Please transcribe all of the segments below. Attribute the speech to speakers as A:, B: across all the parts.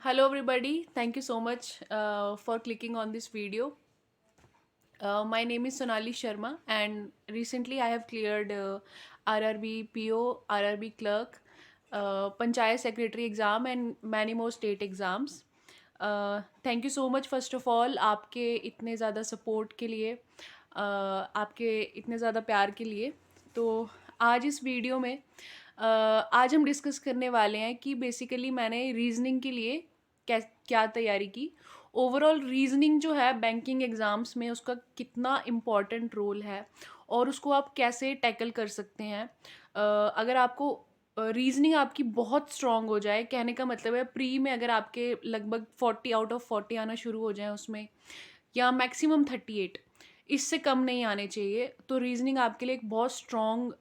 A: Hello everybody, thank you so much for clicking on this video. My name is Sonali Sharma and recently I have cleared RRB PO, RRB clerk, Panchayat secretary exam and many more state exams. Thank you so much first of all आपके इतने ज़्यादा support के लिए, आपके इतने ज़्यादा प्यार के लिए। तो आज इस वीडियो में आज हम डिस्कस करने वाले हैं कि बेसिकली मैंने रीजनिंग के लिए क्या क्या तैयारी की। ओवरऑल रीजनिंग जो है बैंकिंग एग्ज़ाम्स में उसका कितना इम्पॉर्टेंट रोल है और उसको आप कैसे टैकल कर सकते हैं। अगर आपको रीजनिंग आपकी बहुत स्ट्रांग हो जाए, कहने का मतलब है प्री में अगर आपके लगभग 40 आउट ऑफ 40 आना शुरू हो जाए उसमें, या मैक्सिमम 38, इससे कम नहीं आने चाहिए, तो रीजनिंग आपके लिए एक बहुत स्ट्रॉन्ग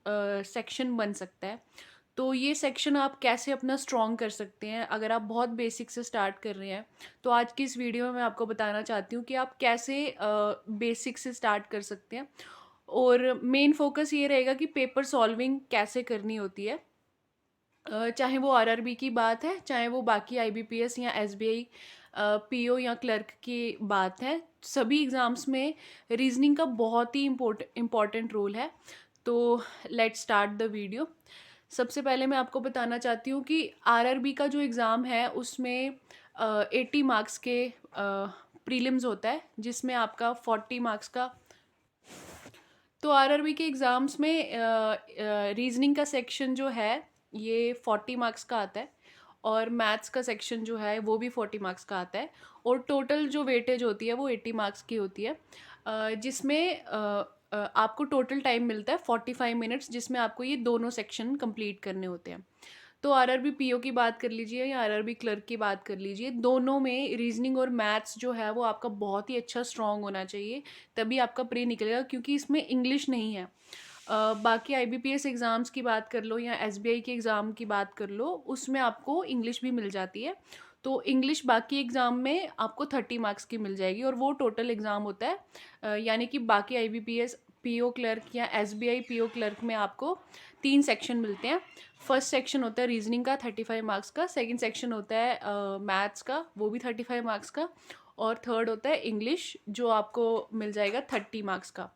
A: सेक्शन बन सकता है। तो ये सेक्शन आप कैसे अपना स्ट्रॉन्ग कर सकते हैं अगर आप बहुत बेसिक से स्टार्ट कर रहे हैं। तो आज की इस वीडियो में मैं आपको बताना चाहती हूँ कि आप कैसे बेसिक से स्टार्ट कर सकते हैं, और मेन फोकस ये रहेगा कि पेपर सॉल्विंग कैसे करनी होती है। चाहे वो आरआरबी की बात है, चाहे वो बाकी आईबीपीएस या एसबीआई पीओ या क्लर्क की बात है, सभी एग्ज़ाम्स में रीजनिंग का बहुत ही इम्पोर्टेंट रोल है। तो लेट्स स्टार्ट द वीडियो। सबसे पहले मैं आपको बताना चाहती हूँ कि आरआरबी का जो एग्ज़ाम है उसमें 80 मार्क्स के प्रीलिम्स होता है, जिसमें आपका 40 मार्क्स का। तो आरआरबी के एग्ज़ाम्स में रीजनिंग का सेक्शन जो है ये 40 मार्क्स का आता है, और मैथ्स का सेक्शन जो है वो भी 40 मार्क्स का आता है, और टोटल जो वेटेज होती है वो 80 मार्क्स की होती है। जिसमें आपको टोटल टाइम मिलता है 45 मिनट्स, जिसमें आपको ये दोनों सेक्शन कंप्लीट करने होते हैं। तो आरआरबी पीओ की बात कर लीजिए या आरआरबी क्लर्क की बात कर लीजिए, दोनों में रीजनिंग और मैथ्स जो है वो आपका बहुत ही अच्छा स्ट्रॉन्ग होना चाहिए, तभी आपका प्री निकलेगा, क्योंकि इसमें इंग्लिश नहीं है। बाकी आईबीपीएस एग्ज़ाम्स की बात कर लो या एसबीआई के एग्ज़ाम की बात कर लो, उसमें आपको इंग्लिश भी मिल जाती है। तो इंग्लिश बाकी एग्ज़ाम में आपको 30 मार्क्स की मिल जाएगी, और वो टोटल एग्ज़ाम होता है। यानी कि बाकी आईबीपीएस पीओ क्लर्क या एसबीआई पीओ क्लर्क में आपको 3 सेक्शन मिलते हैं। फर्स्ट सेक्शन होता है रीजनिंग का 35 मार्क्स का, सेकंड सेक्शन होता है मैथ्स का, वो भी 35 मार्क्स का, और थर्ड होता है इंग्लिश जो आपको मिल जाएगा 30 मार्क्स का।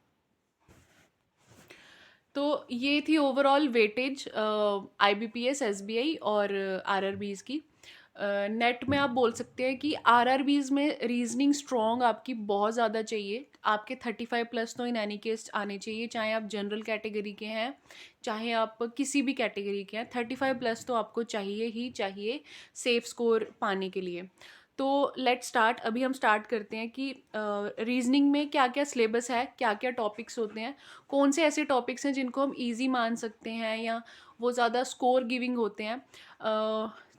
A: तो ये थी ओवरऑल वेटेज आईबीपीएस एसबीआई और आरआरबीज़ की। नेट में आप बोल सकते हैं कि आरआरबीज़ में रीजनिंग स्ट्रॉन्ग आपकी बहुत ज़्यादा चाहिए। आपके 35 प्लस तो इन एनी केस आने चाहिए, चाहे आप जनरल कैटेगरी के हैं, चाहे आप किसी भी कैटेगरी के हैं, 35 प्लस तो आपको चाहिए ही चाहिए सेफ स्कोर पाने के लिए। तो लेट स्टार्ट। अभी हम स्टार्ट करते हैं कि रीजनिंग में क्या क्या सिलेबस है, क्या क्या टॉपिक्स होते हैं, कौन से ऐसे टॉपिक्स हैं जिनको हम इजी मान सकते हैं या वो ज़्यादा स्कोर गिविंग होते हैं।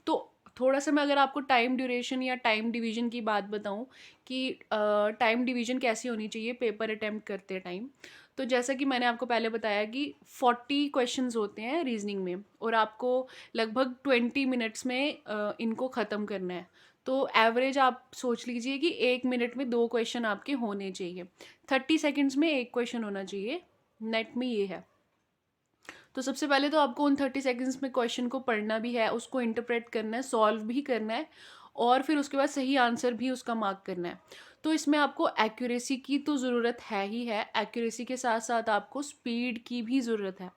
A: तो थोड़ा सा मैं अगर आपको टाइम ड्यूरेशन या टाइम डिवीजन की बात बताऊं कि टाइम डिवीजन कैसी होनी चाहिए पेपर अटेम्प्ट करते टाइम, तो जैसा कि मैंने आपको पहले बताया कि 40 क्वेश्चंस होते हैं रीजनिंग में, और आपको लगभग 20 मिनट्स में इनको ख़त्म करना है। तो एवरेज आप सोच लीजिए कि 1 मिनट में 2 क्वेश्चन आपके होने चाहिए, 30 सेकेंड्स में एक क्वेश्चन होना चाहिए। नेट में ये है। तो सबसे पहले तो आपको उन 30 सेकेंड्स में क्वेश्चन को पढ़ना भी है, उसको इंटरप्रेट करना है, सॉल्व भी करना है, और फिर उसके बाद सही आंसर भी उसका मार्क करना है। तो इसमें आपको एक्यूरेसी की तो ज़रूरत है ही है, एक्यूरेसी के साथ साथ आपको स्पीड की भी ज़रूरत है।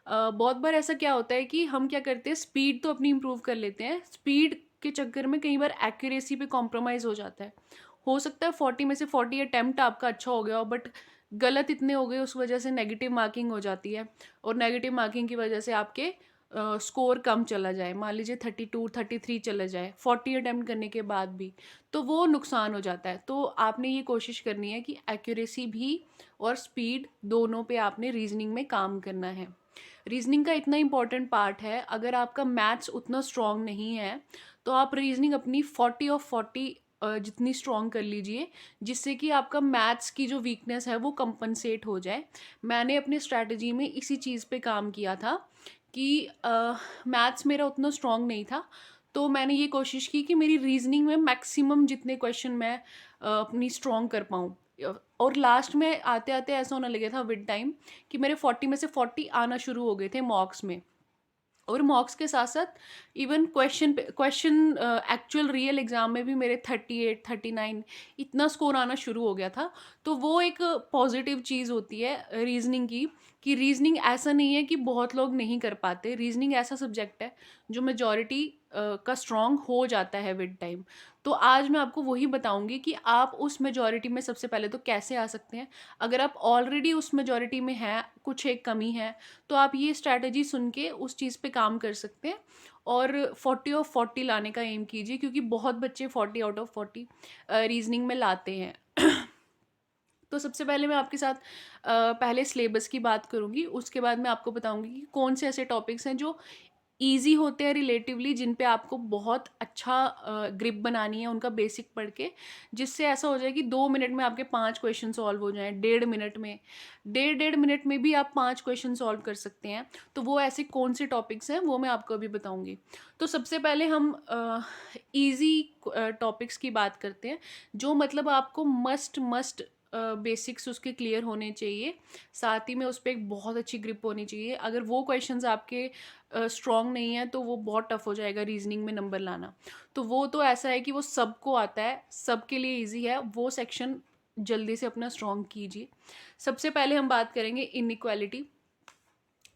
A: बहुत बार ऐसा क्या होता है कि हम क्या करते हैं, स्पीड तो अपनी इम्प्रूव कर लेते हैं, स्पीड के चक्कर में कई बार एक्यूरेसी पे कॉम्प्रोमाइज़ हो जाता है। हो सकता है 40 में से 40 अटैम्प्ट आपका अच्छा हो गया हो, बट गलत इतने हो गए उस वजह से नेगेटिव मार्किंग हो जाती है, और नेगेटिव मार्किंग की वजह से आपके स्कोर कम चला जाए, मान लीजिए 32 33 चला जाए 40 अटैम्प्ट करने के बाद भी, तो वो नुकसान हो जाता है। तो आपने ये कोशिश करनी है कि एक्यूरेसी भी और स्पीड दोनों पे आपने रीजनिंग में काम करना है। रीजनिंग का इतना इंपॉर्टेंट पार्ट है, अगर आपका मैथ्स उतना स्ट्रॉन्ग नहीं है तो आप रीजनिंग अपनी 40 ऑफ 40 जितनी स्ट्रॉन्ग कर लीजिए, जिससे कि आपका मैथ्स की जो वीकनेस है वो कंपनसेट हो जाए। मैंने अपनी स्ट्रैटेजी में इसी चीज़ पे काम किया था कि मैथ्स मेरा उतना स्ट्रॉन्ग नहीं था, तो मैंने ये कोशिश की कि मेरी रीजनिंग में मैक्सिमम जितने क्वेश्चन मैं अपनी स्ट्रॉन्ग कर पाऊँ। और लास्ट में आते आते ऐसा होने लगा था विद टाइम कि मेरे 40 में से 40 आना शुरू हो गए थे मॉक्स में। और मॉक्स के साथ साथ even question actual real exam में भी मेरे 38 39 इतना स्कोर आना शुरू हो गया था। तो वो एक पॉजिटिव चीज़ होती है रीजनिंग की, कि रीजनिंग ऐसा नहीं है कि बहुत लोग नहीं कर पाते। रीजनिंग ऐसा सब्जेक्ट है जो मेजॉरिटी का स्ट्रॉन्ग हो जाता है विद टाइम। तो आज मैं आपको वही बताऊंगी कि आप उस मेजॉरिटी में सबसे पहले तो कैसे आ सकते हैं। अगर आप ऑलरेडी उस मेजॉरिटी में हैं, कुछ एक कमी है, तो आप ये स्ट्रैटेजी सुन के उस चीज़ पे काम कर सकते हैं और 40 ऑफ 40 लाने का एम कीजिए, क्योंकि बहुत बच्चे 40 आउट ऑफ 40 रीजनिंग में लाते हैं। तो सबसे पहले मैं आपके साथ पहले सिलेबस की बात करूँगी, उसके बाद मैं आपको बताऊँगी कि कौन से ऐसे टॉपिक्स हैं जो ईज़ी होते हैं रिलेटिवली, जिन पे आपको बहुत अच्छा ग्रिप बनानी है उनका बेसिक पढ़ के, जिससे ऐसा हो जाए कि 2 मिनट में आपके 5 क्वेश्चन सॉल्व हो जाएँ, डेढ़ मिनट में। डेढ़ डेढ़ मिनट में भी आप 5 क्वेश्चन सॉल्व कर सकते हैं। तो वो ऐसे कौन से टॉपिक्स हैं वो मैं आपको अभी बताऊँगी। तो सबसे पहले हम ईज़ी टॉपिक्स की बात करते हैं, जो मतलब आपको मस्ट बेसिक्स उसके क्लियर होने चाहिए, साथ ही में उस पे एक बहुत अच्छी ग्रिप होनी चाहिए। अगर वो क्वेश्चंस आपके स्ट्रॉन्ग नहीं है तो वो बहुत टफ हो जाएगा रीजनिंग में नंबर लाना। तो वो तो ऐसा है कि वो सबको आता है, सबके लिए इजी है, वो सेक्शन जल्दी से अपना स्ट्रॉन्ग कीजिए। सबसे पहले हम बात करेंगे इनइक्वालिटी।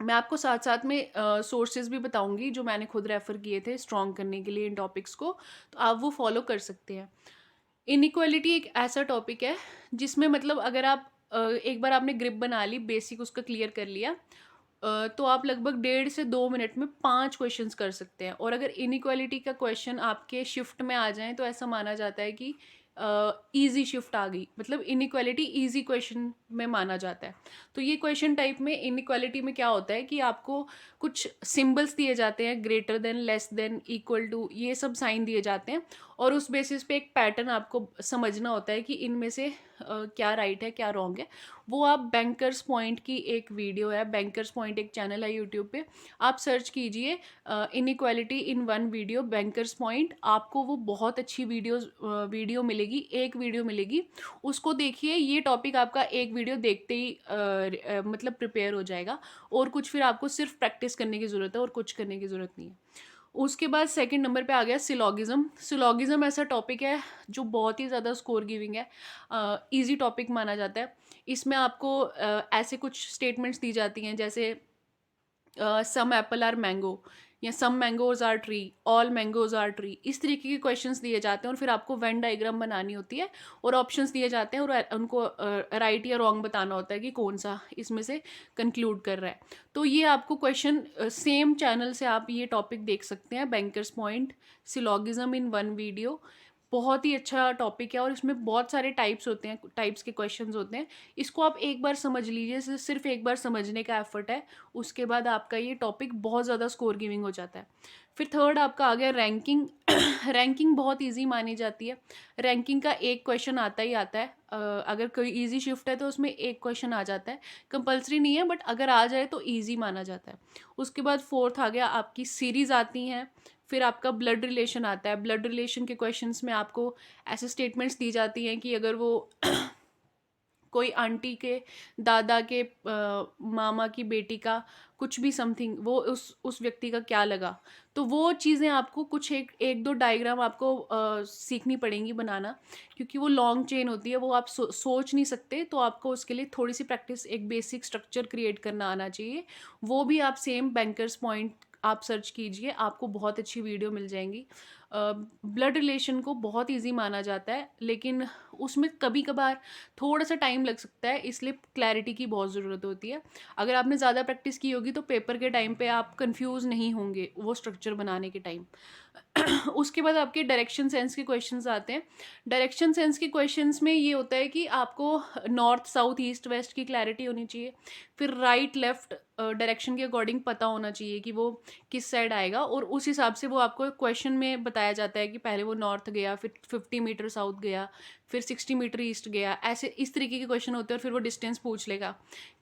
A: मैं आपको साथ साथ में सोर्सेज भी बताऊंगी जो मैंने खुद रेफ़र किए थे स्ट्रॉन्ग करने के लिए इन टॉपिक्स को, तो आप वो फॉलो कर सकते हैं। इनइक्वालिटी एक ऐसा टॉपिक है जिसमें मतलब अगर आप एक बार आपने ग्रिप बना ली, बेसिक उसका क्लियर कर लिया, तो आप लगभग 1.5 से 2 मिनट में 5 क्वेश्चंस कर सकते हैं। और अगर इनइक्वालिटी का क्वेश्चन आपके शिफ्ट में आ जाए तो ऐसा माना जाता है कि इजी शिफ्ट आ गई, मतलब इनइक्वालिटी इजी क्वेश्चन में माना जाता है। तो ये क्वेश्चन टाइप में इनइक्वालिटी में क्या होता है कि आपको कुछ सिंबल्स दिए जाते हैं, greater than, less than, equal to, ये सब साइन दिए जाते हैं, और उस बेसिस पे एक पैटर्न आपको समझना होता है कि इनमें से क्या राइट है क्या रॉन्ग है। वो आप बैंकर्स पॉइंट की एक वीडियो है, बैंकर्स पॉइंट एक चैनल है यूट्यूब पे, आप सर्च कीजिए inequality in one video bankers point, आपको वो बहुत अच्छी वीडियो मिलेगी, एक वीडियो मिलेगी, उसको देखिए। ये टॉपिक आपका एक वीडियो देखते ही मतलब प्रिपेयर हो जाएगा, और कुछ फिर आपको सिर्फ प्रैक्टिस करने की ज़रूरत है और कुछ करने की ज़रूरत नहीं है। उसके बाद सेकंड नंबर पे आ गया सिलॉगिज्म। सिलॉगिज्म ऐसा टॉपिक है जो बहुत ही ज़्यादा स्कोर गिविंग है, इजी टॉपिक माना जाता है। इसमें आपको ऐसे कुछ स्टेटमेंट्स दी जाती हैं, जैसे सम एप्पल आर मैंगो, या some mangoes are tree, all mangoes are tree, इस तरीके के क्वेश्चंस दिए जाते हैं, और फिर आपको वेन डायग्राम बनानी होती है और ऑप्शंस दिए जाते हैं, और उनको राइट या रॉन्ग बताना होता है कि कौन सा इसमें से कंक्लूड कर रहा है। तो ये आपको क्वेश्चन सेम चैनल से आप ये टॉपिक देख सकते हैं, bankers point syllogism in one video. बहुत ही अच्छा टॉपिक है और इसमें बहुत सारे टाइप्स होते हैं, टाइप्स के क्वेश्चंस होते हैं। इसको आप एक बार समझ लीजिए, सिर्फ एक बार समझने का एफर्ट है, उसके बाद आपका ये टॉपिक बहुत ज़्यादा स्कोर गिविंग हो जाता है। फिर थर्ड आपका आ गया रैंकिंग। रैंकिंग बहुत इजी मानी जाती है। रैंकिंग का एक क्वेश्चन आता ही आता है, अगर कोई इजी शिफ्ट है तो उसमें एक क्वेश्चन आ जाता है, कंपलसरी नहीं है, बट अगर आ जाए तो इजी माना जाता है। उसके बाद फोर्थ आ गया आपकी सीरीज़ आती हैं। फिर आपका ब्लड रिलेशन आता है। ब्लड रिलेशन के क्वेश्चंस में आपको ऐसे स्टेटमेंट्स दी जाती हैं कि अगर वो कोई आंटी के दादा के मामा की बेटी का कुछ भी समथिंग, वो उस व्यक्ति का क्या लगा। तो वो चीज़ें आपको कुछ एक दो डायग्राम आपको सीखनी पड़ेंगी बनाना, क्योंकि वो लॉन्ग चेन होती है, वो आप सोच नहीं सकते, तो आपको उसके लिए थोड़ी सी प्रैक्टिस, एक बेसिक स्ट्रक्चर क्रिएट करना आना चाहिए। वो भी आप सेम बैंकर्स पॉइंट आप सर्च कीजिए, आपको बहुत अच्छी वीडियो मिल जाएंगी। ब्लड रिलेशन को बहुत इजी माना जाता है, लेकिन उसमें कभी कभार थोड़ा सा टाइम लग सकता है, इसलिए क्लैरिटी की बहुत ज़रूरत होती है। अगर आपने ज़्यादा प्रैक्टिस की होगी तो पेपर के टाइम पे आप कंफ्यूज नहीं होंगे वो स्ट्रक्चर बनाने के टाइम। उसके बाद आपके डायरेक्शन सेंस के क्वेश्चंस आते हैं। डायरेक्शन सेंस के क्वेश्चंस में ये होता है कि आपको नॉर्थ साउथ ईस्ट वेस्ट की क्लैरिटी होनी चाहिए। फिर राइट लेफ्ट डायरेक्शन के अकॉर्डिंग पता होना चाहिए कि वो किस साइड आएगा, और उस हिसाब से वो आपको क्वेश्चन में बताया जाता है कि पहले वो नॉर्थ गया, फिर 50 मीटर साउथ गया, फिर 60 मीटर ईस्ट गया, ऐसे इस तरीके के क्वेश्चन होते हैं। और फिर वो डिस्टेंस पूछ लेगा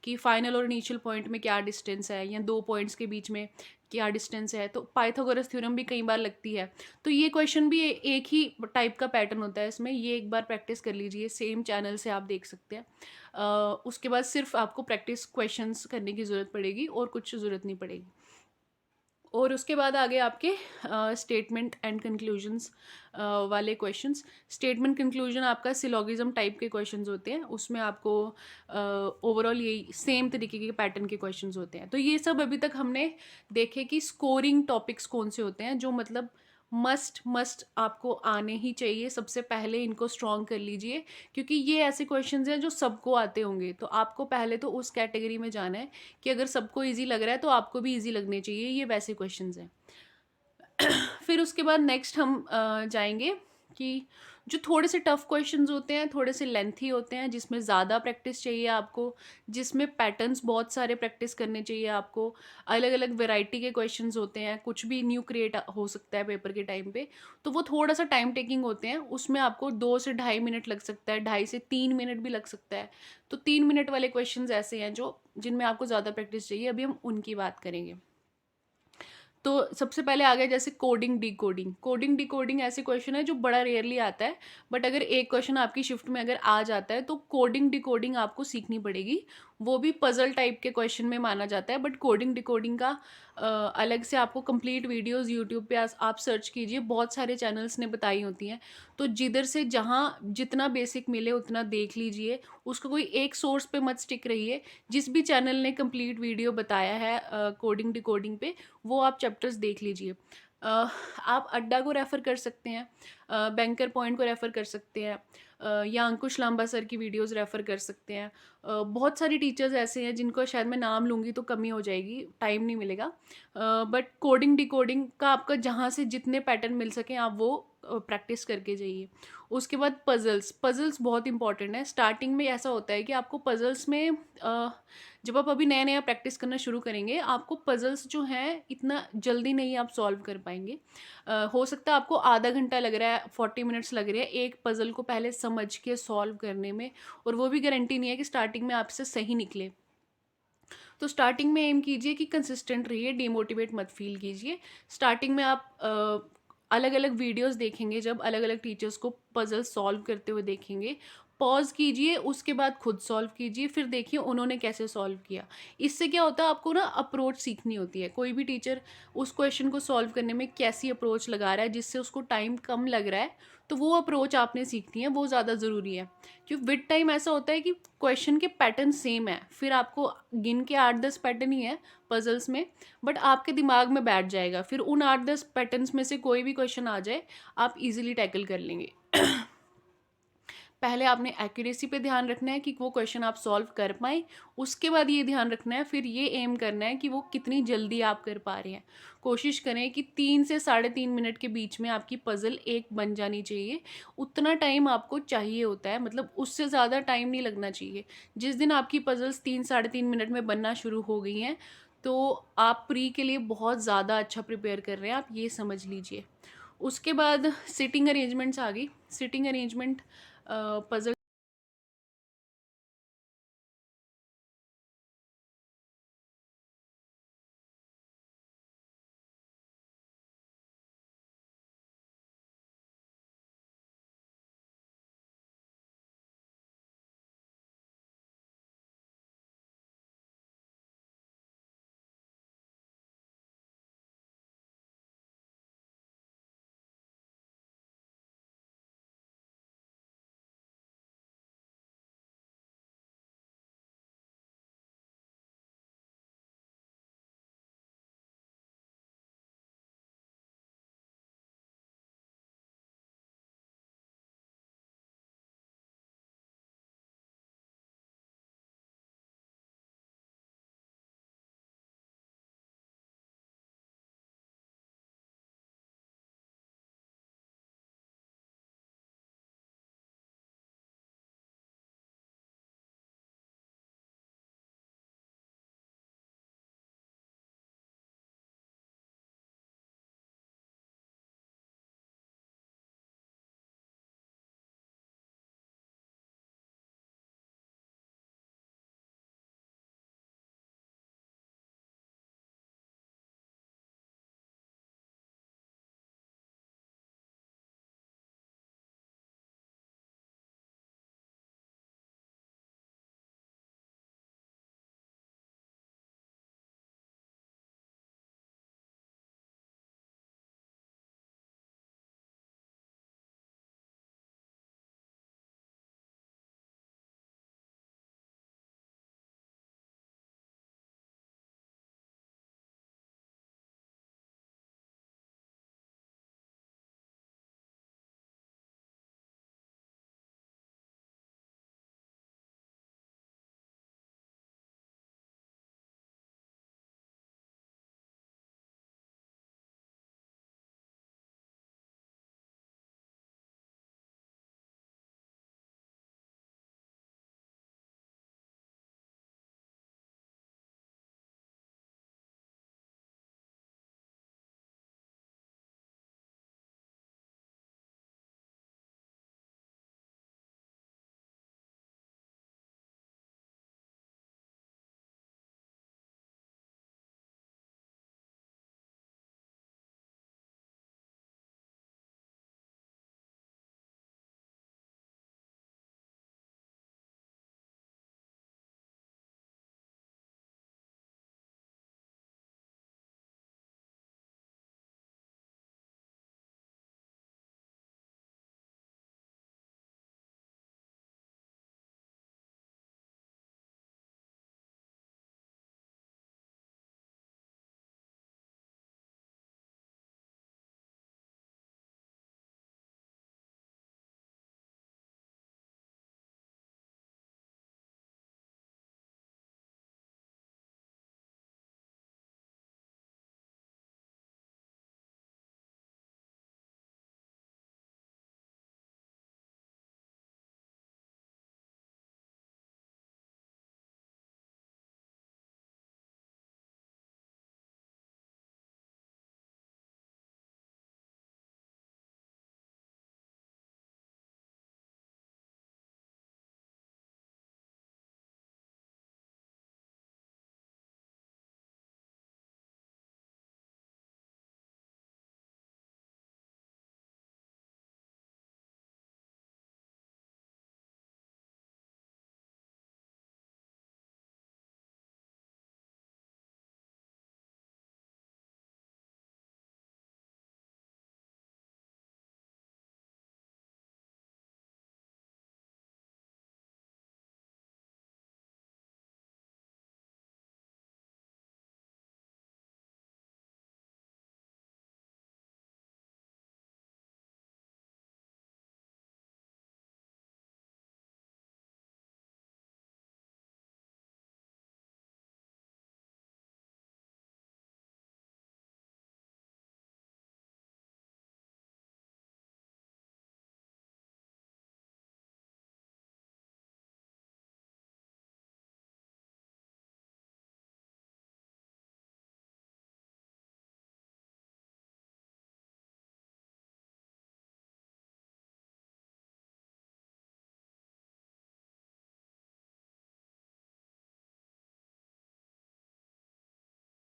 A: कि फाइनल और इनिशियल पॉइंट में क्या डिस्टेंस है, या दो पॉइंट्स के बीच में क्या डिस्टेंस है। तो पाइथागोरस थ्योरम भी कई बार लगती है। तो ये क्वेश्चन भी एक ही टाइप का पैटर्न होता है इसमें, ये एक बार प्रैक्टिस कर लीजिए, सेम चैनल से आप देख सकते हैं। उसके बाद सिर्फ आपको प्रैक्टिस क्वेश्चंस करने की ज़रूरत पड़ेगी और कुछ ज़रूरत नहीं पड़ेगी। और उसके बाद आगे आपके स्टेटमेंट एंड कंक्लूजन्स वाले क्वेश्चंस। स्टेटमेंट कंक्लूजन आपका सिलोगिज्म टाइप के क्वेश्चंस होते हैं, उसमें आपको ओवरऑल यही सेम तरीके के पैटर्न के क्वेश्चंस होते हैं। तो ये सब अभी तक हमने देखे कि स्कोरिंग टॉपिक्स कौन से होते हैं जो मतलब मस्ट आपको आने ही चाहिए। सबसे पहले इनको स्ट्रॉन्ग कर लीजिए, क्योंकि ये ऐसे क्वेश्चंस हैं जो सबको आते होंगे। तो आपको पहले तो उस कैटेगरी में जाना है कि अगर सबको इजी लग रहा है तो आपको भी इजी लगने चाहिए, ये वैसे क्वेश्चंस हैं। फिर उसके बाद नेक्स्ट हम जाएंगे कि जो थोड़े से टफ़ क्वेश्चंस होते हैं, थोड़े से लेंथी होते हैं, जिसमें ज़्यादा प्रैक्टिस चाहिए आपको, जिसमें पैटर्न्स बहुत सारे प्रैक्टिस करने चाहिए आपको। अलग अलग वैरायटी के क्वेश्चंस होते हैं, कुछ भी न्यू क्रिएट हो सकता है पेपर के टाइम पे, तो वो थोड़ा सा टाइम टेकिंग होते हैं। उसमें आपको 2 से ढाई मिनट लग सकता है, 2.5 से 3 मिनट भी लग सकता है। तो 3 मिनट वाले क्वेश्चंस ऐसे हैं जो जिनमें आपको ज़्यादा प्रैक्टिस चाहिए। अभी हम उनकी बात करेंगे। तो सबसे पहले आ गया जैसे कोडिंग डिकोडिंग। कोडिंग डिकोडिंग ऐसे क्वेश्चन है जो बड़ा रेयरली आता है, बट अगर एक क्वेश्चन आपकी शिफ्ट में अगर आ जाता है तो कोडिंग डिकोडिंग आपको सीखनी पड़ेगी। वो भी पजल टाइप के क्वेश्चन में माना जाता है, बट कोडिंग डिकोडिंग का अलग से आपको कंप्लीट वीडियोस यूट्यूब पे आप सर्च कीजिए, बहुत सारे चैनल्स ने बताई होती हैं। तो जिधर से जहाँ जितना बेसिक मिले उतना देख लीजिए, उसको कोई एक सोर्स पे मत स्टिक रहिए। जिस भी चैनल ने कंप्लीट वीडियो बताया है कोडिंग डिकोडिंग पे, वो आप चैप्टर्स देख लीजिए। आप अड्डा को रेफ़र कर सकते हैं, बैंकर पॉइंट को रेफ़र कर सकते हैं, या अंकुश लांबा सर की वीडियोस रेफ़र कर सकते हैं। बहुत सारी टीचर्स ऐसे हैं जिनको शायद मैं नाम लूँगी तो कमी हो जाएगी, टाइम नहीं मिलेगा। बट कोडिंग डिकोडिंग का आपका जहाँ से जितने पैटर्न मिल सकें आप वो प्रैक्टिस करके जाइए। उसके बाद पज़ल्स, पज़ल्स बहुत इंपॉर्टेंट है। स्टार्टिंग में ऐसा होता है कि आपको पज़ल्स में जब आप अभी नया-नया प्रैक्टिस करना शुरू करेंगे, आपको पज़ल्स जो हैं इतना जल्दी नहीं आप सॉल्व कर पाएँगे। हो सकता है आपको आधा घंटा लग रहा है, 40 मिनट्स लग रहे हैं एक पज़ल को पहले समझ के सॉल्व करने में, और वो भी गारंटी नहीं है कि स्टार्टिंग में आपसे सही निकले। तो स्टार्टिंग में एम कीजिए कि कंसिस्टेंट रहिए, डिमोटिवेट मत फ़ील कीजिए। स्टार्टिंग में आप अलग अलग वीडियोस देखेंगे, जब अलग अलग टीचर्स को पज़ल सॉल्व करते हुए देखेंगे, पॉज़ कीजिए, उसके बाद खुद सॉल्व कीजिए, फिर देखिए उन्होंने कैसे सॉल्व किया। इससे क्या होता है, आपको ना अप्रोच सीखनी होती है। कोई भी टीचर उस क्वेश्चन को सॉल्व करने में कैसी अप्रोच लगा रहा है जिससे उसको टाइम कम लग रहा है, तो वो अप्रोच आपने सीखनी है, वो ज़्यादा ज़रूरी है। क्योंकि विद टाइम ऐसा होता है कि क्वेश्चन के पैटर्न सेम है, फिर आपको गिन के 8-10 पैटर्न ही है पजल्स में, बट आपके दिमाग में बैठ जाएगा। फिर उन 8-10 पैटर्न्स में से कोई भी क्वेश्चन आ जाए, आप इजीली टैकल कर लेंगे। पहले आपने एक्यूरेसी पे ध्यान रखना है कि वो क्वेश्चन आप सॉल्व कर पाएँ। उसके बाद ये ध्यान रखना है, फिर ये एम करना है कि वो कितनी जल्दी आप कर पा रहे हैं। कोशिश करें कि 3 से 3.5 मिनट के बीच में आपकी पज़ल एक बन जानी चाहिए। उतना टाइम आपको चाहिए होता है, मतलब उससे ज़्यादा टाइम नहीं लगना चाहिए। जिस दिन आपकी पज़ल्स 3 साढ़े 3 मिनट में बनना शुरू हो गई हैं, तो आप प्री के लिए बहुत ज़्यादा अच्छा प्रिपेयर कर रहे हैं, आप ये समझ लीजिए। उसके बाद सिटिंग अरेंजमेंट्स आ गई। Sitting arrangement puzzle